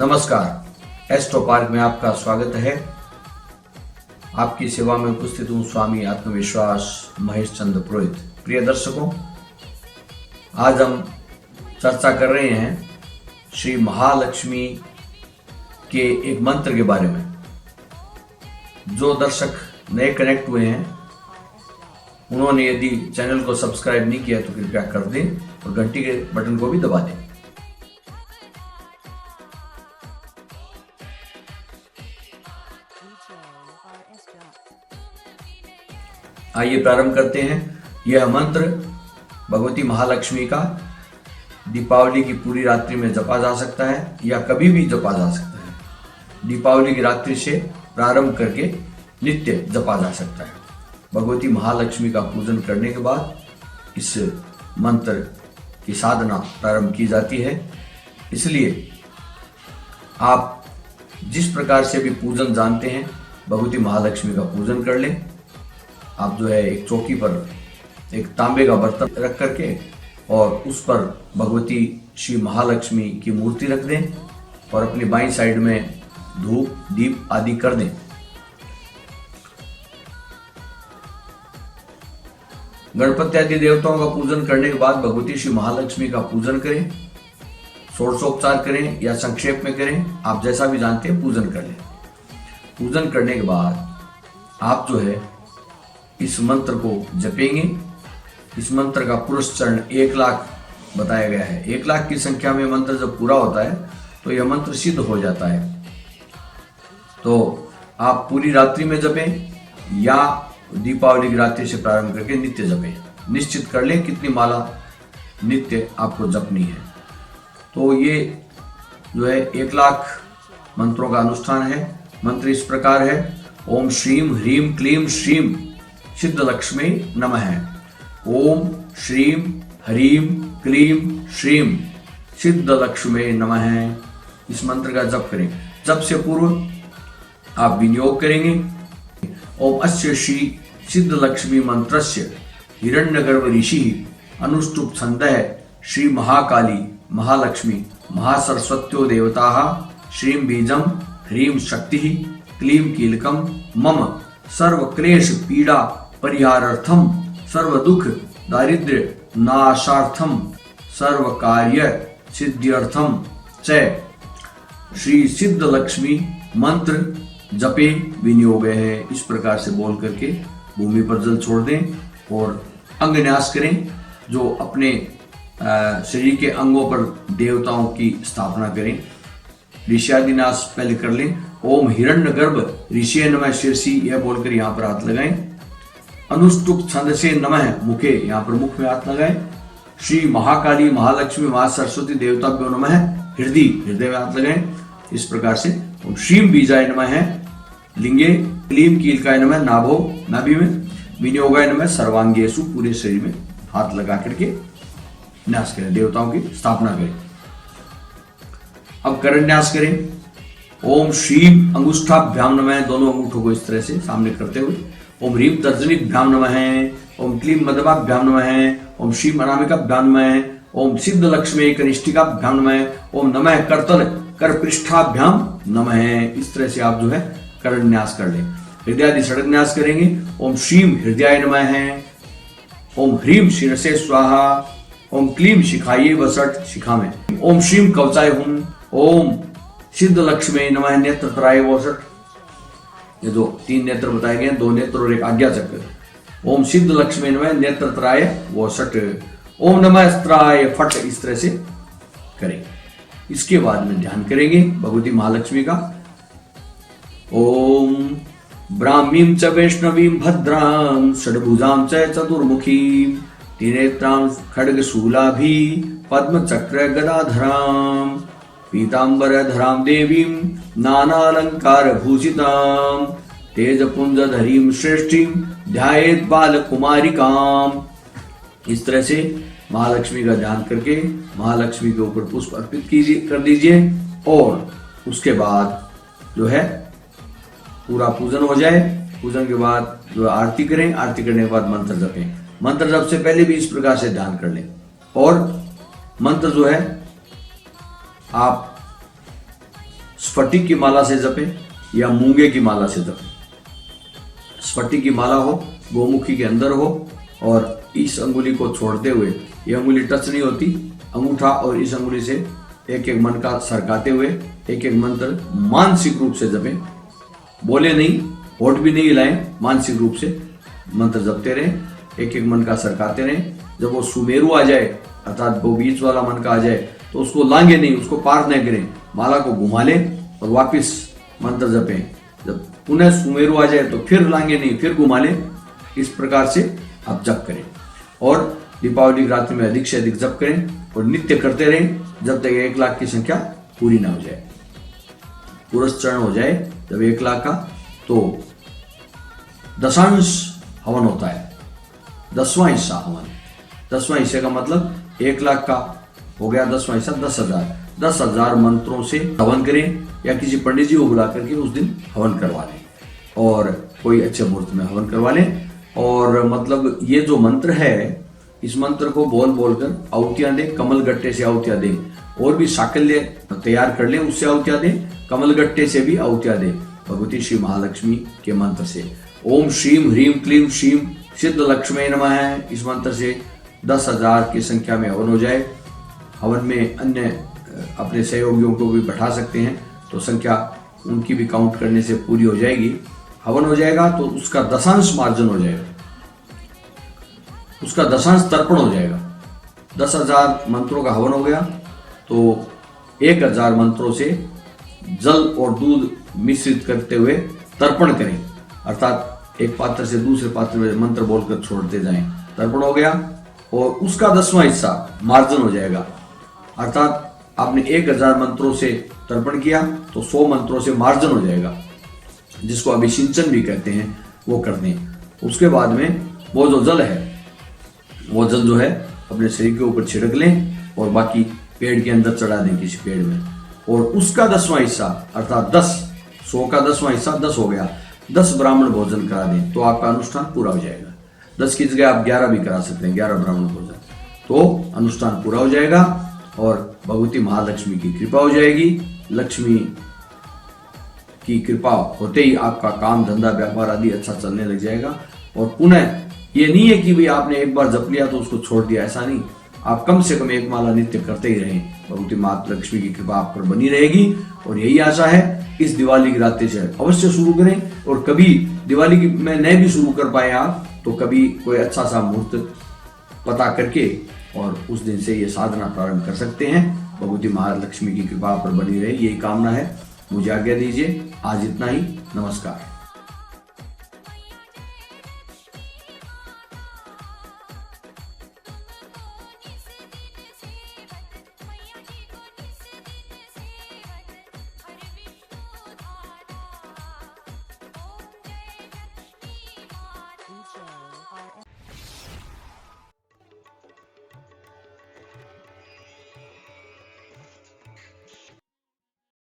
नमस्कार, astro park में आपका स्वागत है। आपकी सेवा में उपस्थित हूँ स्वामी आत्मविश्वास महेश चंद्र पुरोहित। प्रिय दर्शकों, आज हम चर्चा कर रहे हैं श्री महालक्ष्मी के एक मंत्र के बारे में। जो दर्शक नए कनेक्ट हुए हैं, उन्होंने यदि चैनल को सब्सक्राइब नहीं किया तो कृपया कर दें और घंटी के बटन को भी दबा दें। आइए प्रारंभ करते हैं। यह मंत्र भगवती महालक्ष्मी का दीपावली की पूरी रात्रि में जपा जा सकता है या कभी भी जपा जा सकता है। दीपावली की रात्रि से प्रारंभ करके नित्य जपा जा सकता है। भगवती महालक्ष्मी का पूजन करने के बाद इस मंत्र की साधना प्रारंभ की जाती है। इसलिए आप जिस प्रकार से भी पूजन जानते हैं, भगवती महालक्ष्मी का पूजन कर लें। आप जो है एक चौकी पर एक तांबे का बर्तन रख करके और उस पर भगवती श्री महालक्ष्मी की मूर्ति रख दें और अपनी बाईं साइड में धूप दीप आदि कर दें। गणपति आदि देवताओं का पूजन करने के बाद भगवती श्री महालक्ष्मी का पूजन करें। षोडशोपचार करें या संक्षेप में करें, आप जैसा भी जानते हैं पूजन कर लें। पूजन करने के बाद आप जो है इस मंत्र को जपेंगे। इस मंत्र का पुरुष चरण 1 लाख बताया गया है। 1 लाख की संख्या में मंत्र जब पूरा होता है तो यह मंत्र सिद्ध हो जाता है। तो आप पूरी रात्रि में जपें या दीपावली की रात्रि से प्रारंभ करके नित्य जपें। निश्चित कर लें कितनी माला नित्य आपको जपनी है। तो ये जो है 1 लाख मंत्रों का अनुष्ठान है। मंत्र इस प्रकार है: ओम श्रीम ह्रीम क्लीम श्रीम सिद्ध लक्ष्मी नमः। ओम श्रीम ह्रीम क्लीम श्रीम सिद्ध लक्ष्मी नमः। इस मंत्र का जप करें। जप से पूर्व आप विनियोग करेंगे। ओम अस्य श्री सिद्ध लक्ष्मी मंत्रस्य हिरण्यगर्भ ऋषि अनुष्टुप छंदः श्री महाकाली महालक्ष्मी महासरस्वत्यो देवताः श्रीम बीजम ह्रीम शक्ति क्लीम कीलकम मम सर्व क्लेश पीड़ा परिहारार्थम सर्व दुख दारिद्र्य नाशार्थम सर्व कार्य सिद्ध्यर्थम च श्री सिद्ध लक्ष्मी मंत्र जपे विनियोग है। इस प्रकार से बोल करके भूमि पर जल छोड़ दें और अंगन्यास करें। जो अपने शरीर के अंगों पर देवताओं की स्थापना करें। ऋष्यादिनाश पहले कर लें। ओम हिरण्यगर्भ ऋषि नमः शीर्षि, यह बोलकर यहाँ पर हाथ लगाएं। अनुष्टुप छंद से नमः मुखे, यहाँ पर मुख में हाथ लगाएं। श्री महाकाली महालक्ष्मी महासरस्वती देवताभ्यो नमः हृदय में हाथ लगाएं। इस प्रकार से ओम श्रीम बीजाय नमः लिंगे, क्लीम कीलकाय नमः नाभो नाभि में, विनियोगाय नमः सर्वांगेषु, पूरे शरीर में हाथ लगा करके न्यास करें, देवताओं की स्थापना करें। अब करन्यास करें। ओम श्रीम अंगुष्ठाभ्याम नमः, दोनों अंगूठों को इस तरह से सामने करते हुए। ओम ह्रीम तर्जनीभ्याम नमः। ओम क्लीम मध्यमाभ्याम नमः। ओम श्रीम अनामिकाभ्याम नमः। ओम सिद्ध लक्ष्मी कनिष्ठिकाभ्याम नमः। ओम नमः करतल कर पृष्ठाभ्याम नमः। इस तरह से आप जो है करन्यास कर लें। हृदयादि षड्न्यास करेंगे। ओम श्रीम हृदयाय नमः। ओम ह्रीम शिरसे स्वाहा। ओम क्लीम शिखाये वसट, शिखा में। ओम श्रीम कवचाय हुम। ओम सिद्ध लक्ष्मी नमः नेत्रत्राय वसट। ये जो 3 नेत्र बताए गए हैं, 2 नेत्र और एक आज्ञा चक्र। ओम सिद्ध लक्ष्मी नमः नेत्रत्राय वसट। ओम नमः अस्त्राय फट, इस तरह से करें। इसके बाद में ध्यान करेंगे भगवती महालक्ष्मी का। ओम ब्राह्मीं च वैष्णवीं भद्रां षड्भुजां च चतुर्मुखीं त्रिनेत्रां खड्गशूलाभि पद्मचक्र गदाधरां पीतांबरधरां देवीं नानालंकार भूषितां तेजपुंजधरीं श्रेष्ठीं ध्यायेत् बालकुमारिकां। इस तरह से महालक्ष्मी का ध्यान करके महालक्ष्मी के ऊपर पुष्प अर्पित कर दीजिए और उसके बाद जो है पूरा पूजन हो जाए। पूजन के बाद जो आरती करें, आरती करने के बाद मंत्र जपें। मंत्र जप से पहले भी इस प्रकार से ध्यान कर लें और मंत्र जो है आप स्फटिक की माला से जपें या मूंगे की माला से जपें। स्फटिक की माला हो, गोमुखी के अंदर हो, और इस अंगुली को छोड़ते हुए, ये अंगुली टच नहीं होती, अंगूठा और इस अंगुली से एक एक मन का सरकाते हुए एक एक मंत्र मानसिक रूप से जपें। बोले नहीं, होठ भी नहीं हिलाएं, मानसिक रूप से मंत्र जपते रहें, एक एक मन का सरकाते रहें। जब वो सुमेरु आ जाए, अर्थात वो बीच वाला मन का आ जाए, तो उसको लांगे नहीं, उसको पार न करें, माला को घुमा लें और वापिस मंत्र जपें। जब पुनः सुमेरु आ जाए तो फिर लांगे नहीं, फिर घुमा लें। इस प्रकार से आप जप करें और दीपावली की रात्रि में अधिक से अधिक जप करें और नित्य करते रहें जब तक 1 लाख की संख्या पूरी ना हो जाए। पुरस्चरण हो जाए जब 1 लाख का, तो दशांश हवन होता है, 10वां हिस्सा हवन। 10वां हिस्से का मतलब 1 लाख का हो गया 10वां हिस्सा 10,000। 10,000 मंत्रों से हवन करें या किसी पंडित जी को बुला करके उस दिन हवन करवा लें और कोई अच्छे मुहूर्त में हवन करवा लें। और मतलब ये जो मंत्र है, इस मंत्र को बोल बोलकर आहुतियां दें, कमल गट्टे से आहुतियां दें, और भी साकल्य तैयार कर लें, उससे आहुतियां दें, कमल गट्टे से भी आहुतियां दें भगवती श्री महालक्ष्मी के मंत्र से। ओम श्रीम ह्रीम क्लीम श्रीम सिद्ध लक्ष्मी नमः है, इस मंत्र से 10,000 की संख्या में हवन हो जाए। हवन में अन्य अपने सहयोगियों को भी बैठा सकते हैं, तो संख्या उनकी भी काउंट करने से पूरी हो जाएगी। हवन हो जाएगा तो उसका दशांश मार्जन हो जाएगा, उसका दशांश तर्पण हो जाएगा। 10,000 मंत्रों का हवन हो गया तो 1,000 मंत्रों से जल और दूध मिश्रित करते हुए तर्पण करें, अर्थात एक पात्र से दूसरे पात्र में मंत्र बोलकर छोड़ते जाएं। तर्पण हो गया और उसका 10वां हिस्सा मार्जन हो जाएगा, अर्थात आपने 1,000 मंत्रों से तर्पण किया तो 100 मंत्रों से मार्जन हो जाएगा, जिसको अभिषिंचन भी कहते हैं, वो कर दें। उसके बाद में वो जो जल है, वो जल जो है अपने शरीर के ऊपर छिड़क लें और बाकी पेड़ के अंदर चढ़ा दें किसी पेड़ में। और उसका 10वां हिस्सा अर्थात 10, 100 का 10वां हिस्सा 10 हो गया, 10 ब्राह्मण भोजन करा दें तो आपका अनुष्ठान पूरा हो जाएगा। 10 की जगह आप 11 भी करा सकते हैं, 11 ब्राह्मण भोजन, तो अनुष्ठान पूरा हो जाएगा और भगवती महालक्ष्मी की कृपा हो जाएगी। लक्ष्मी की कृपा होते ही आपका काम धंधा व्यापार आदि अच्छा चलने लग जाएगा। और पुनः ये नहीं है कि भाई आपने एक बार जप लिया तो उसको छोड़ दिया, ऐसा नहीं, आप कम से कम एक माला नित्य करते ही रहें, भगवती माता लक्ष्मी की कृपा आप पर बनी रहेगी। और यही आशा है, इस दिवाली की रात्रि से अवश्य शुरू करें, और कभी दिवाली की में नहीं भी शुरू कर पाए आप तो कभी कोई अच्छा सा मुहूर्त पता करके और उस दिन से ये साधना प्रारंभ कर सकते हैं। भगवती महालक्ष्मी की कृपा पर बनी रहे, यही कामना है। मुझे आज्ञा दीजिए, आज इतना ही। नमस्कार।